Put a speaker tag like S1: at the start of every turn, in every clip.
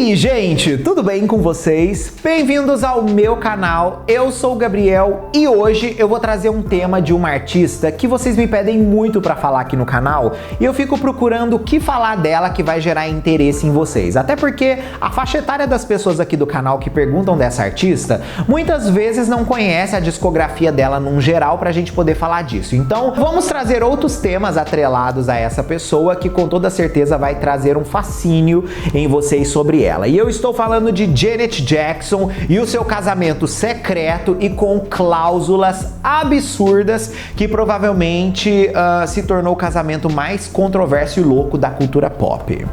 S1: aí, gente, tudo bem com vocês? Bem-vindos ao meu canal, eu sou o Gabriel e hoje eu vou trazer um tema de uma artista que vocês me pedem muito pra falar aqui no canal e eu fico procurando o que falar dela que vai gerar interesse em vocês. Até porque a faixa etária das pessoas aqui do canal que perguntam dessa artista muitas vezes não conhece a discografia dela num geral pra gente poder falar disso. Então vamos trazer outros temas atrelados a essa pessoa que com toda certeza vai trazer um fascínio em vocês sobre ela. E eu estou falando de Janet Jackson e o seu casamento secreto e com cláusulas absurdas que provavelmente se tornou o casamento mais controverso e louco da cultura pop.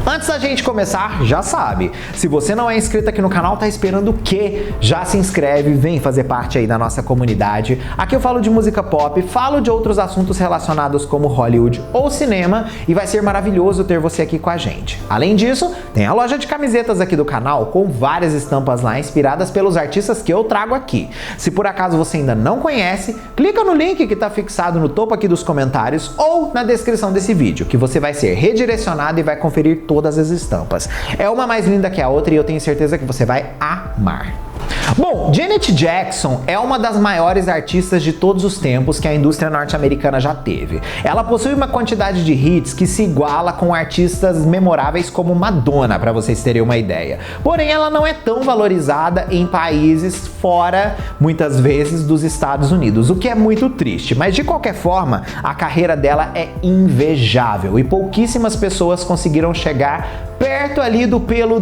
S1: Antes da gente começar, já sabe, se você não é inscrito aqui no canal, tá esperando o quê? Já se inscreve, vem fazer parte aí da nossa comunidade. Aqui eu falo de música pop, falo de outros assuntos relacionados como Hollywood ou cinema e vai ser maravilhoso ter você aqui com a gente. Além disso, tem a loja de camisetas aqui do canal com várias estampas lá inspiradas pelos artistas que eu trago aqui. Se por acaso você ainda não conhece, clica no link que está fixado no topo aqui dos comentários ou na descrição desse vídeo, que você vai ser redirecionado e vai conferir todas as estampas. É uma mais linda que a outra e eu tenho certeza que você vai amar. Bom, Janet Jackson é uma das maiores artistas de todos os tempos que a indústria norte-americana já teve. Ela possui uma quantidade de hits que se iguala com artistas memoráveis como Madonna, para vocês terem uma ideia. Porém, ela não é tão valorizada em países fora, muitas vezes, dos Estados Unidos, o que é muito triste. Mas de qualquer forma, a carreira dela é invejável e pouquíssimas pessoas conseguiram chegar perto ali do pelo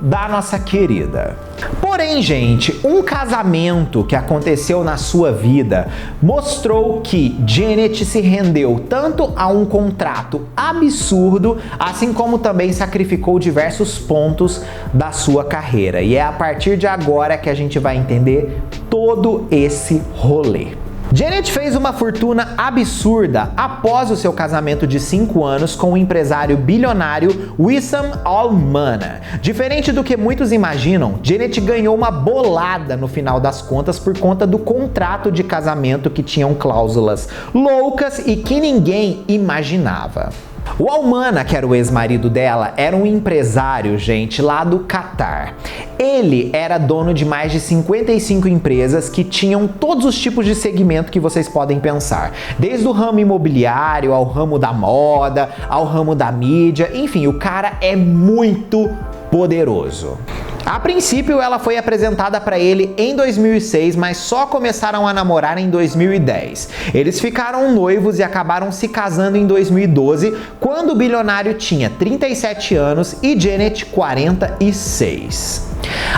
S1: da nossa querida. Porém, gente, um casamento que aconteceu na sua vida mostrou que Janet se rendeu tanto a um contrato absurdo, assim como também sacrificou diversos pontos da sua carreira. E é a partir de agora que a gente vai entender todo esse rolê. Janet fez uma fortuna absurda após o seu casamento de 5 anos com o empresário bilionário Wissam Al-Mana. Diferente do que muitos imaginam, Janet ganhou uma bolada no final das contas por conta do contrato de casamento que tinham cláusulas loucas e que ninguém imaginava. O Al-Mana, que era o ex-marido dela, era um empresário, gente, lá do Catar. Ele era dono de mais de 55 empresas que tinham todos os tipos de segmento que vocês podem pensar. Desde o ramo imobiliário, ao ramo da moda, ao ramo da mídia, enfim, o cara é muito poderoso. A princípio, ela foi apresentada para ele em 2006, mas só começaram a namorar em 2010. Eles ficaram noivos e acabaram se casando em 2012, quando o bilionário tinha 37 anos e Janet 46.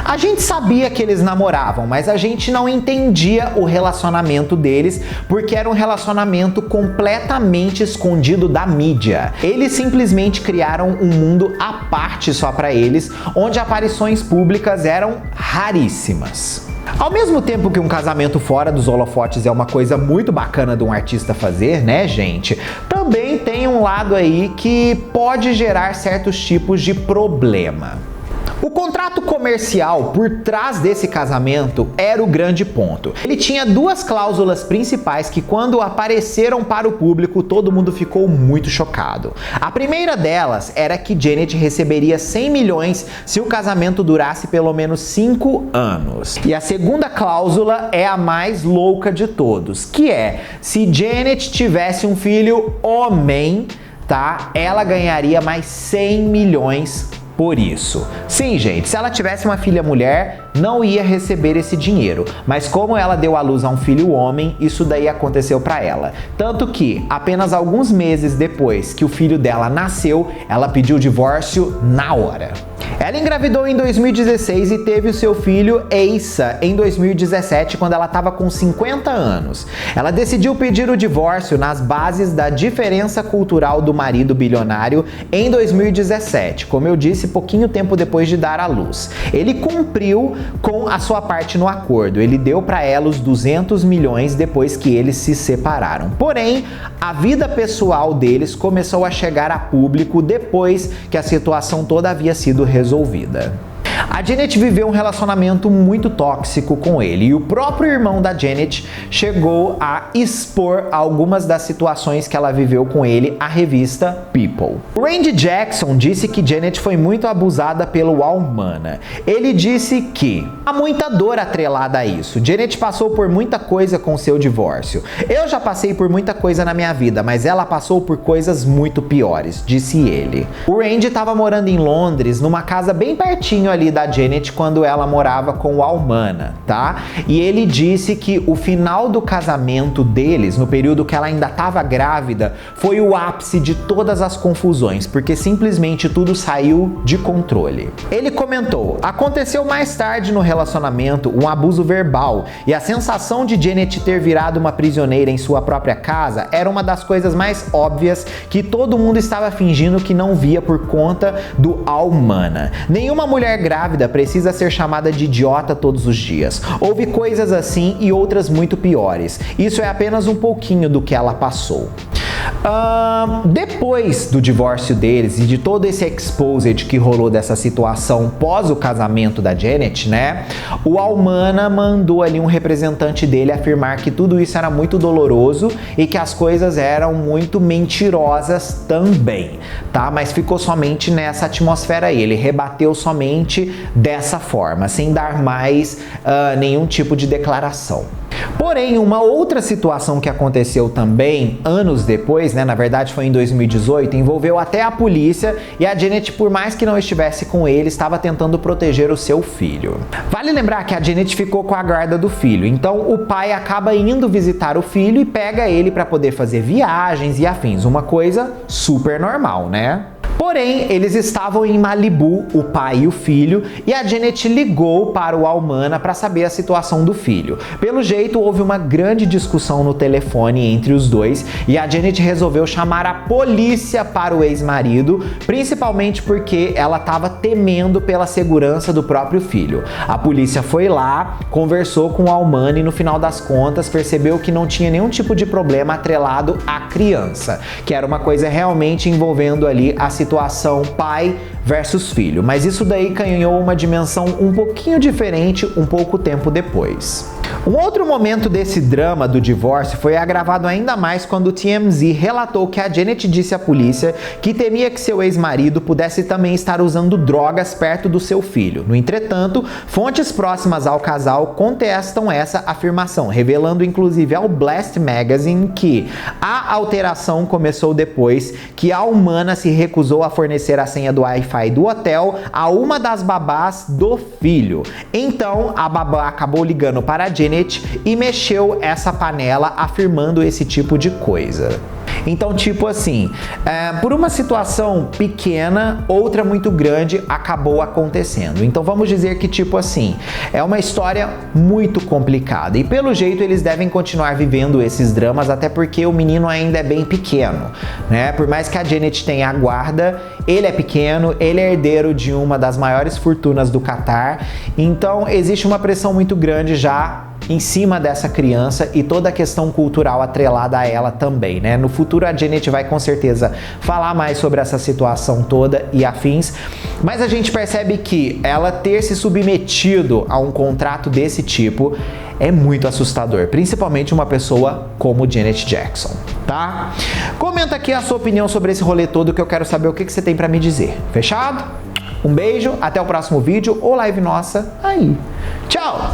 S1: A gente sabia que eles namoravam, mas a gente não entendia o relacionamento deles porque era um relacionamento completamente escondido da mídia. Eles simplesmente criaram um mundo à parte só para eles, onde aparições públicas eram raríssimas. Ao mesmo tempo que um casamento fora dos holofotes é uma coisa muito bacana de um artista fazer, né, gente? Também tem um lado aí que pode gerar certos tipos de problema. O contrato comercial por trás desse casamento era o grande ponto. Ele tinha duas cláusulas principais que, quando apareceram para o público, todo mundo ficou muito chocado. A primeira delas era que Janet receberia 100 milhões se o casamento durasse pelo menos 5 anos. E a segunda cláusula é a mais louca de todos, que é: se Janet tivesse um filho homem, tá? Ela ganharia mais 100 milhões por isso. Sim, gente, se ela tivesse uma filha mulher, não ia receber esse dinheiro, mas como ela deu à luz a um filho homem, isso daí aconteceu para ela. Tanto que, apenas alguns meses depois que o filho dela nasceu, ela pediu o divórcio na hora. Ela engravidou em 2016 e teve o seu filho Asa em 2017, quando ela estava com 50 anos. Ela decidiu pedir o divórcio nas bases da diferença cultural do marido bilionário em 2017, como eu disse, pouquinho tempo depois de dar à luz. Ele cumpriu com a sua parte no acordo. Ele deu para ela os 200 milhões depois que eles se separaram. Porém, a vida pessoal deles começou a chegar a público depois que a situação toda havia sido resolvida. A A Janet viveu um relacionamento muito tóxico com ele e o próprio irmão da Janet chegou a expor algumas das situações que ela viveu com ele à revista People. Randy Jackson disse que Janet foi muito abusada pelo Almana. Ele disse que há muita dor atrelada a isso. Janet passou por muita coisa com seu divórcio. Eu já passei por muita coisa na minha vida, mas ela passou por coisas muito piores, disse ele. O Randy estava morando em Londres, numa casa bem pertinho ali da Janet, quando ela morava com o Almana, tá? E ele disse que o final do casamento deles, no período que ela ainda estava grávida, foi o ápice de todas as confusões, porque simplesmente tudo saiu de controle. Ele comentou: aconteceu mais tarde no relacionamento um abuso verbal e a sensação de Janet ter virado uma prisioneira em sua própria casa era uma das coisas mais óbvias que todo mundo estava fingindo que não via por conta do Almana. Nenhuma mulher grávida precisa ser chamada de idiota todos os dias. Houve coisas assim e outras muito piores. Isso é apenas um pouquinho do que ela passou. Depois do divórcio deles e de todo esse exposed que rolou dessa situação pós o casamento da Janet, né? O Almana mandou ali um representante dele afirmar que tudo isso era muito doloroso e que as coisas eram muito mentirosas também, tá? Mas ficou somente nessa atmosfera aí. Ele rebateu somente dessa forma, sem dar mais nenhum tipo de declaração. Porém, uma outra situação que aconteceu também anos depois, né, na verdade foi em 2018, envolveu até a polícia e a Janet, por mais que não estivesse com ele, estava tentando proteger o seu filho. Vale lembrar que a Janet ficou com a guarda do filho, então o pai acaba indo visitar o filho e pega ele para poder fazer viagens e afins, uma coisa super normal, né? Porém, eles estavam em Malibu, o pai e o filho, e a Janet ligou para o Almana para saber a situação do filho. Pelo jeito, houve uma grande discussão no telefone entre os dois e a Janet resolveu chamar a polícia para o ex-marido, principalmente porque ela estava temendo pela segurança do próprio filho. A polícia foi lá, conversou com o Almana e no final das contas percebeu que não tinha nenhum tipo de problema atrelado à criança, que era uma coisa realmente envolvendo ali a situação pai versus filho, mas isso daí ganhou uma dimensão um pouquinho diferente um pouco tempo depois. Um outro momento desse drama do divórcio foi agravado ainda mais quando o TMZ relatou que a Janet disse à polícia que temia que seu ex-marido pudesse também estar usando drogas perto do seu filho. No entretanto, fontes próximas ao casal contestam essa afirmação, revelando inclusive ao Blast Magazine que a alteração começou depois que a Almana se recusou a fornecer a senha do Wi-Fi do hotel a uma das babás do filho. Então, a babá acabou ligando para a Janet e mexeu essa panela afirmando esse tipo de coisa. Então, tipo assim, por uma situação pequena, outra muito grande acabou acontecendo. Então, vamos dizer que, tipo assim, é uma história muito complicada. E, pelo jeito, eles devem continuar vivendo esses dramas, até porque o menino ainda é bem pequeno, né? Por mais que a Janet tenha a guarda, ele é pequeno, ele é herdeiro de uma das maiores fortunas do Catar. Então, existe uma pressão muito grande já em cima dessa criança e toda a questão cultural atrelada a ela também, né? No futuro a Janet vai com certeza falar mais sobre essa situação toda e afins, mas a gente percebe que ela ter se submetido a um contrato desse tipo é muito assustador, principalmente uma pessoa como Janet Jackson, tá? Comenta aqui a sua opinião sobre esse rolê todo que eu quero saber o que você tem pra me dizer. Fechado? Um beijo, até o próximo vídeo ou live nossa aí. Tchau!